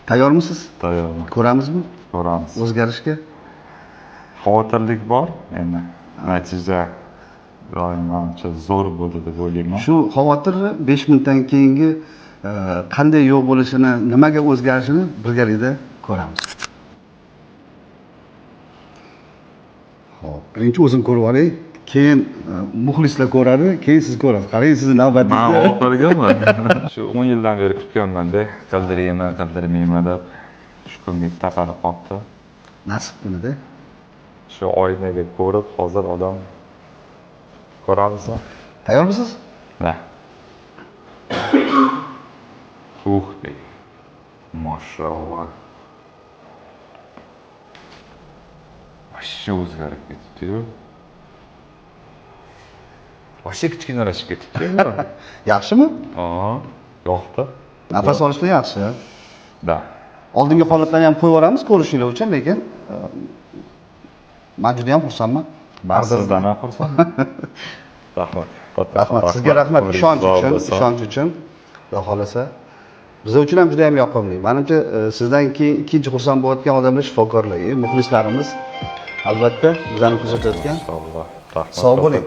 Tayyormisiz? Tayyorman. Ko'ramizmi? Ko'ramiz. O'zgarishga? Xavotirlik bor endi. Natija doim manimcha zo'r bo'ldi deb o'ylayman. Shu xavotir 5 minutdan keyingi qanday yo'l bo'lishini, nimaga o'zgarishini birgalikda ko'ramiz. Xo'p, birinchi o'zim ko'rib olay, keyin muxlislar ko'radi, keyin siz ko'rasiz. Qarang, sizni Men navbatingizda. oxirgiman. Shu 10 yildan beri kutganman-da, qildiraymi, qildirmaymi deb. Shu kunga taqalib qolibdi. Nasib kunida. Shu oynaga ko'rib, hozir odam ko'ramizmi? Tayyormisiz? Da. Bey. Mashallah. Vashshe o'zgarib ketibdi-yu. Vashshe kichkinalashib ketibdi-yu. Yaxshimi? Yo'qda. Nafas olishda yaxshi. Da. Oldingi holatlarni ham qo'yib yuboramiz ko'rishinglar uchun, lekin men juda ham xursandman. Men sizdan ham xursandman. Rahmat. Rahmat. Sizga rahmat ishonch uchun. Xudo xolasa. Biz uchun ham juda ham yoqimli. Menimcha sizdan keyin ikkinchi xursand bo'layotgan odamlar shifokorlar, muxlislarimiz albatta bizani kuzatayotgan. Inshaalloh. Rahmat. Sog' bo'ling.